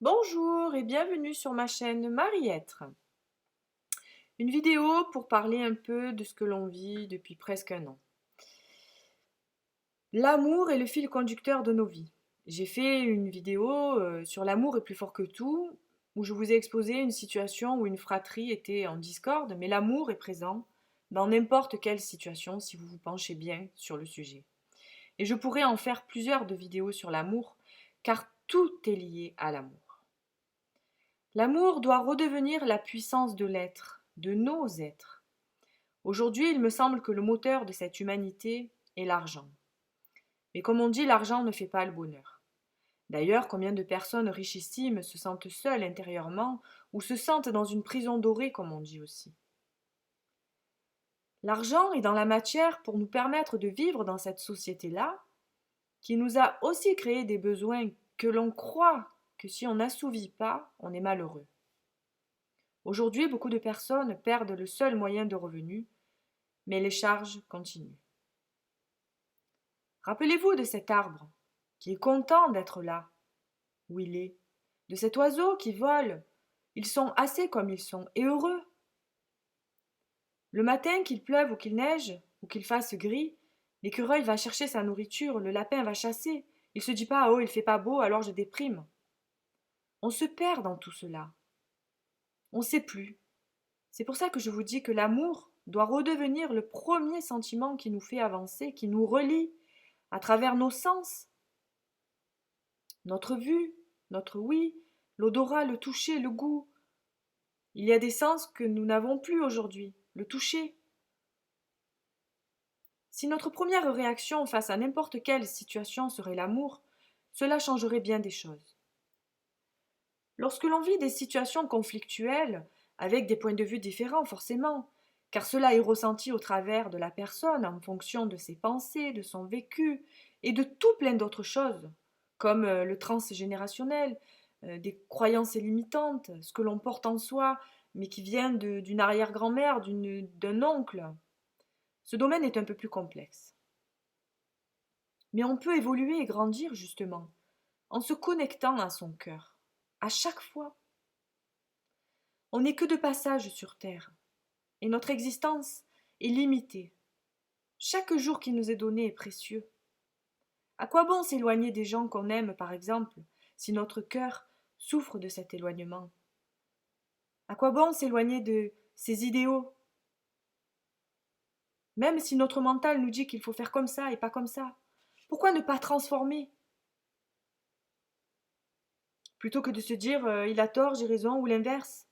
Bonjour et bienvenue sur ma chaîne Marie-être. Une vidéo pour parler un peu de ce que l'on vit depuis presque un an. L'amour est le fil conducteur de nos vies. J'ai fait une vidéo sur l'amour est plus fort que tout, où je vous ai exposé une situation où une fratrie était en discorde, mais l'amour est présent dans n'importe quelle situation si vous vous penchez bien sur le sujet. Et je pourrais en faire plusieurs de vidéos sur l'amour, car tout est lié à l'amour. L'amour doit redevenir la puissance de l'être, de nos êtres. Aujourd'hui, il me semble que le moteur de cette humanité est l'argent. Mais comme on dit, l'argent ne fait pas le bonheur. D'ailleurs, combien de personnes richissimes se sentent seules intérieurement ou se sentent dans une prison dorée, comme on dit aussi. L'argent est dans la matière pour nous permettre de vivre dans cette société-là, qui nous a aussi créé des besoins que l'on croit que si on n'assouvit pas, on est malheureux. Aujourd'hui, beaucoup de personnes perdent le seul moyen de revenu, mais les charges continuent. Rappelez-vous de cet arbre qui est content d'être là, où il est, de cet oiseau qui vole. Ils sont assez comme ils sont et heureux. Le matin, qu'il pleuve ou qu'il neige, ou qu'il fasse gris, l'écureuil va chercher sa nourriture, le lapin va chasser. Il se dit pas: oh, il fait pas beau, alors je déprime. On se perd dans tout cela. On ne sait plus. C'est pour ça que je vous dis que l'amour doit redevenir le premier sentiment qui nous fait avancer, qui nous relie à travers nos sens. Notre vue, notre ouïe, l'odorat, le toucher, le goût. Il y a des sens que nous n'avons plus aujourd'hui. Le toucher. Si notre première réaction face à n'importe quelle situation serait l'amour, cela changerait bien des choses. Lorsque l'on vit des situations conflictuelles, avec des points de vue différents forcément, car cela est ressenti au travers de la personne en fonction de ses pensées, de son vécu et de tout plein d'autres choses, comme le transgénérationnel, des croyances limitantes, ce que l'on porte en soi, mais qui vient d'une arrière-grand-mère, d'un oncle. Ce domaine est un peu plus complexe. Mais on peut évoluer et grandir justement, en se connectant à son cœur, à chaque fois. On n'est que de passage sur Terre, et notre existence est limitée. Chaque jour qui nous est donné est précieux. À quoi bon s'éloigner des gens qu'on aime, par exemple, si notre cœur souffre de cet éloignement? À quoi bon s'éloigner de ces idéaux? Même si notre mental nous dit qu'il faut faire comme ça et pas comme ça, pourquoi ne pas transformer? Plutôt que de se dire il a tort, j'ai raison, ou l'inverse.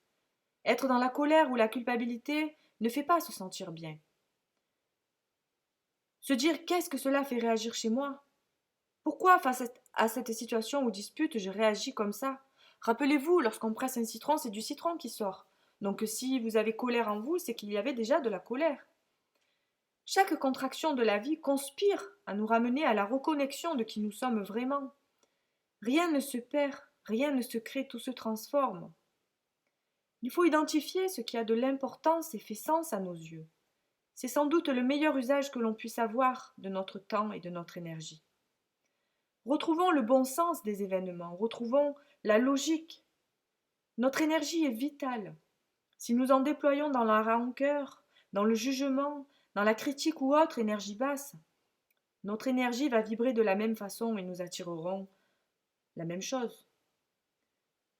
Être dans la colère ou la culpabilité ne fait pas se sentir bien. Se dire qu'est-ce que cela fait réagir chez moi? Pourquoi, face à cette situation ou dispute, je réagis comme ça? Rappelez-vous, lorsqu'on presse un citron, c'est du citron qui sort. Donc si vous avez colère en vous, c'est qu'il y avait déjà de la colère. Chaque contraction de la vie conspire à nous ramener à la reconnexion de qui nous sommes vraiment. Rien ne se perd, rien ne se crée, tout se transforme. Il faut identifier ce qui a de l'importance et fait sens à nos yeux. C'est sans doute le meilleur usage que l'on puisse avoir de notre temps et de notre énergie. Retrouvons le bon sens des événements, retrouvons la logique. Notre énergie est vitale. Si nous en déployons dans la rancœur, dans le jugement, dans la critique ou autre énergie basse, notre énergie va vibrer de la même façon et nous attirerons la même chose.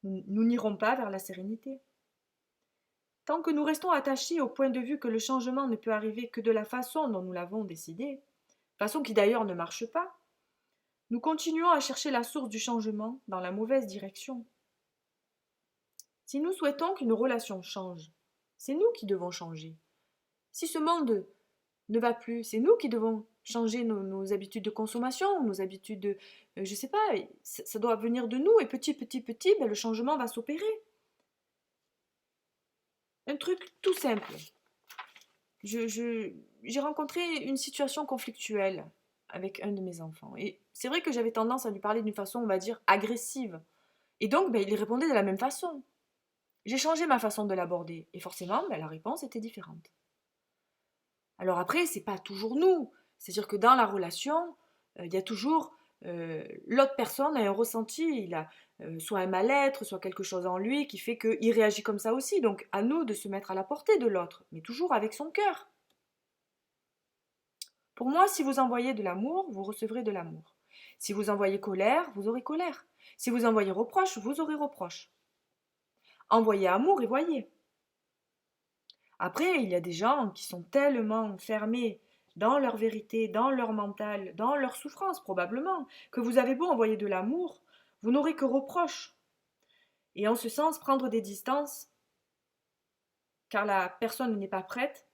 Nous n'irons pas vers la sérénité. Tant que nous restons attachés au point de vue que le changement ne peut arriver que de la façon dont nous l'avons décidé, façon qui d'ailleurs ne marche pas, nous continuons à chercher la source du changement dans la mauvaise direction. Si nous souhaitons qu'une relation change, c'est nous qui devons changer. Si ce monde ne va plus, c'est nous qui devons changer nos habitudes de consommation, nos habitudes de... je ne sais pas, ça doit venir de nous et petit, ben, le changement va s'opérer. Un truc tout simple. J'ai rencontré une situation conflictuelle avec un de mes enfants. Et c'est vrai que j'avais tendance à lui parler d'une façon, on va dire, agressive. Et donc, ben, il répondait de la même façon. J'ai changé ma façon de l'aborder. Et forcément, ben, la réponse était différente. Alors après, c'est pas toujours nous. C'est-à-dire que dans la relation, il y a toujours l'autre personne a un ressenti, il a soit un mal-être, soit quelque chose en lui qui fait qu'il réagit comme ça aussi. Donc à nous de se mettre à la portée de l'autre, mais toujours avec son cœur. Pour moi, si vous envoyez de l'amour, vous recevrez de l'amour. Si vous envoyez colère, vous aurez colère. Si vous envoyez reproche, vous aurez reproche. Envoyez amour et voyez. Après, il y a des gens qui sont tellement fermés dans leur vérité, dans leur mental, dans leur souffrance probablement, que vous avez beau envoyer de l'amour, vous n'aurez que reproche. Et en ce sens, prendre des distances, car la personne n'est pas prête,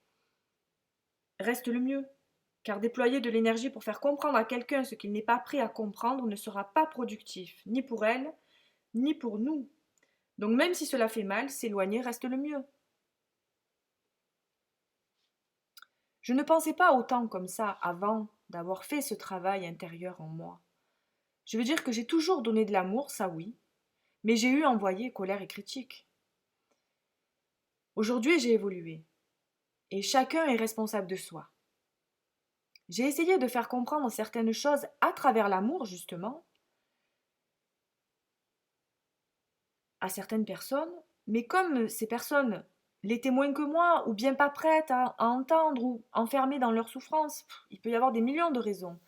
reste le mieux. Car déployer de l'énergie pour faire comprendre à quelqu'un ce qu'il n'est pas prêt à comprendre ne sera pas productif, ni pour elle, ni pour nous. Donc même si cela fait mal, s'éloigner reste le mieux. Je ne pensais pas autant comme ça avant d'avoir fait ce travail intérieur en moi. Je veux dire que j'ai toujours donné de l'amour, ça oui, mais j'ai eu envoyé colère et critique. Aujourd'hui, j'ai évolué, et chacun est responsable de soi. J'ai essayé de faire comprendre certaines choses à travers l'amour, justement, à certaines personnes, mais comme ces personnes l'étaient moins que moi, ou bien pas prêtes à entendre, ou enfermées dans leur souffrance, il peut y avoir des millions de raisons.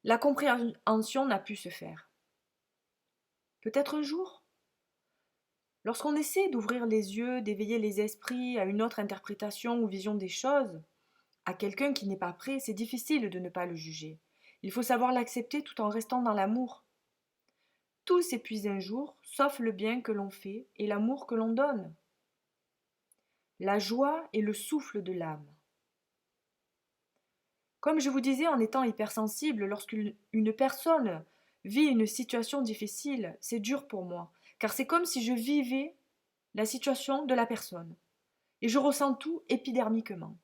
La compréhension n'a pu se faire. Peut-être un jour, lorsqu'on essaie d'ouvrir les yeux, d'éveiller les esprits à une autre interprétation ou vision des choses, à quelqu'un qui n'est pas prêt, c'est difficile de ne pas le juger. Il faut savoir l'accepter tout en restant dans l'amour. Tout s'épuise un jour, sauf le bien que l'on fait et l'amour que l'on donne. La joie est le souffle de l'âme. Comme je vous disais, en étant hypersensible, lorsqu'une personne vit une situation difficile, c'est dur pour moi, car c'est comme si je vivais la situation de la personne. Et je ressens tout épidermiquement.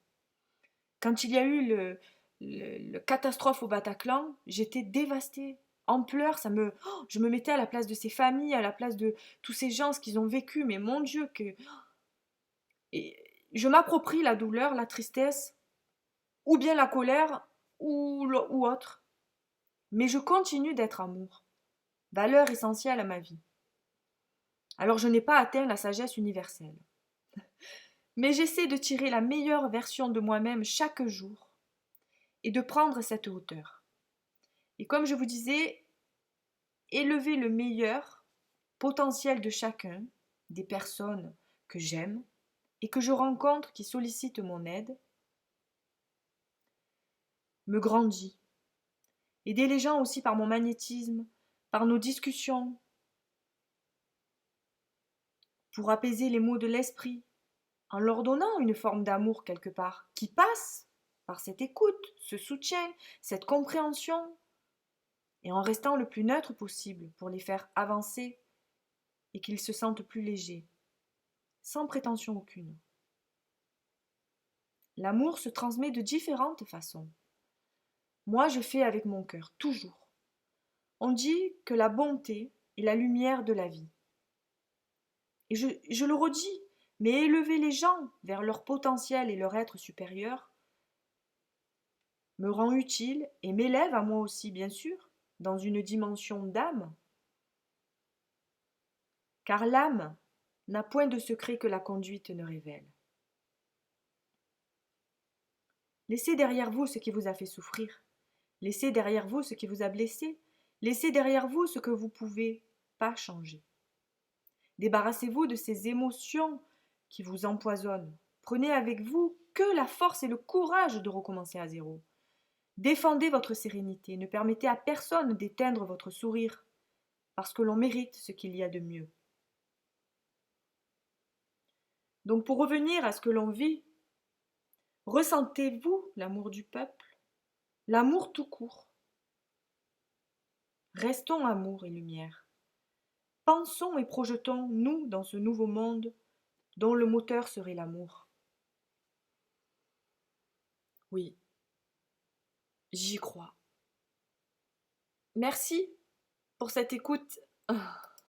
Quand il y a eu le catastrophe au Bataclan, j'étais dévastée. En pleurs, je me mettais à la place de ces familles, à la place de tous ces gens, ce qu'ils ont vécu. Mais mon Dieu, et je m'approprie la douleur, la tristesse, ou bien la colère, ou autre. Mais je continue d'être amour, valeur essentielle à ma vie. Alors je n'ai pas atteint la sagesse universelle. Mais j'essaie de tirer la meilleure version de moi-même chaque jour et de prendre cette hauteur. Et comme je vous disais, élever le meilleur potentiel de chacun, des personnes que j'aime et que je rencontre qui sollicitent mon aide, me grandit. Aider les gens aussi par mon magnétisme, par nos discussions, pour apaiser les maux de l'esprit, en leur donnant une forme d'amour quelque part, qui passe par cette écoute, ce soutien, cette compréhension, et en restant le plus neutre possible pour les faire avancer et qu'ils se sentent plus légers, sans prétention aucune. L'amour se transmet de différentes façons. Moi, je fais avec mon cœur, toujours. On dit que la bonté est la lumière de la vie. Et je le redis, mais élever les gens vers leur potentiel et leur être supérieur me rend utile et m'élève à moi aussi, bien sûr, dans une dimension d'âme. Car l'âme n'a point de secret que la conduite ne révèle. Laissez derrière vous ce qui vous a fait souffrir. Laissez derrière vous ce qui vous a blessé. Laissez derrière vous ce que vous ne pouvez pas changer. Débarrassez-vous de ces émotions qui vous empoisonnent. Prenez avec vous que la force et le courage de recommencer à zéro. Défendez votre sérénité. Ne permettez à personne d'éteindre votre sourire, parce que l'on mérite ce qu'il y a de mieux. Donc pour revenir à ce que l'on vit, ressentez-vous l'amour du peuple, l'amour tout court. Restons amour et lumière. Pensons et projetons-nous dans ce nouveau monde dont le moteur serait l'amour. Oui, j'y crois. Merci pour cette écoute.